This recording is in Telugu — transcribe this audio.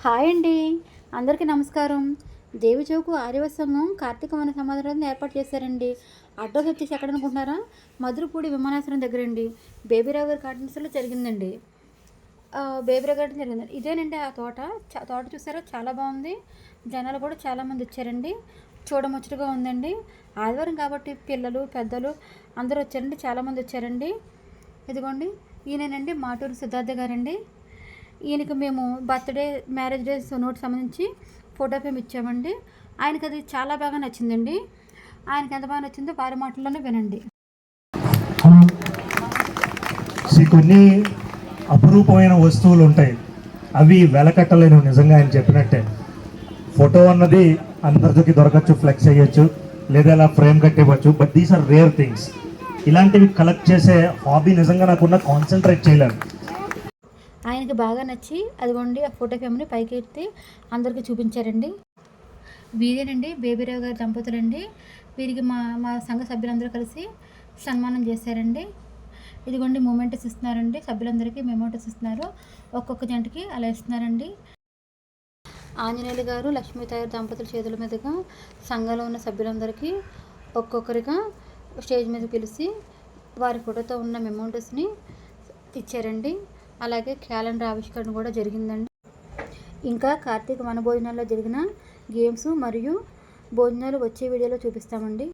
హాయ్ అండి, అందరికీ నమస్కారం. దేవిచౌకు ఆదివాసీ సంఘం కార్తీక వన సమాధానాన్ని ఏర్పాటు చేశారండి. అడ్రస్ వచ్చేసి ఎక్కడ అనుకుంటున్నారా? మధురపూడి విమానాశ్రయం దగ్గరండి. బేబీరావు గారి గార్డెన్స్లో జరిగిందండి. బేబీరావు గార్డెన్ జరిగిందండి. ఇదేనండి ఆ తోట. తోట చూసారా, చాలా బాగుంది. జనాలు కూడా చాలామంది వచ్చారండి. చూడముచ్చటగా ఉందండి. ఆదివారం కాబట్టి పిల్లలు పెద్దలు అందరూ వచ్చారండి. చాలామంది వచ్చారండి. ఇదిగోండి, ఈయనండి మాటూరు సిద్ధార్థ గారండి. ఈయనకి మేము బర్త్డే మ్యారేజ్ డేస్ నోట్ సంబంధించి ఫోటో ఫ్రేమ్ ఇచ్చామండి. ఆయనకి అది చాలా బాగా నచ్చిందండి. ఆయనకి ఎంత బాగా నచ్చిందో వారి మాటల్లోనే వినండి. కొన్ని అపురూపమైన వస్తువులు ఉంటాయి, అవి వెలకట్టలేను. నిజంగా ఆయన చెప్పినట్టే, ఫోటో అన్నది అందరికీ దొరకచ్చు, ఫ్లెక్స్ అయ్యొచ్చు, లేదా అలా ఫ్రేమ్ కట్టివ్వచ్చు. But these are rare things. ఇలాంటివి కలెక్ట్ చేసే హాబీ నిజంగా నాకున్న, కాన్సన్ట్రేట్ చేయలేను. ఆయనకి బాగా నచ్చి అదిగోండి ఆ ఫోటో ఫ్రేమ్ని పైకి ఎత్తి అందరికీ చూపించారండి. వీరేనండి బేబీరావు గారి దంపతులండి. వీరికి మా మా సంఘ సభ్యులందరూ కలిసి సన్మానం చేశారండి. ఇదిగోండి మూమెంట్స్ ఇస్తున్నారండి, సభ్యులందరికీ మెమోటస్ ఇస్తున్నారు. ఒక్కొక్క జంటకి అలా ఇస్తున్నారండి. ఆంజనేయులు గారు లక్ష్మీతాయారు దంపతుల చేతుల మీదుగా సంఘంలో ఉన్న సభ్యులందరికీ ఒక్కొక్కరిగా స్టేజ్ మీద పిలిచి వారి ఫోటోతో ఉన్న మెమోటస్ని ఇచ్చారండి. అలాగే క్యాలెండర్ ఆవిష్కరణ కూడా జరిగిందండి. ఇంకా కార్తీక వన భోజనాల్లో జరిగిన గేమ్స్ మరియు భోజనాలు వచ్చే వీడియోలో చూపిస్తామండి.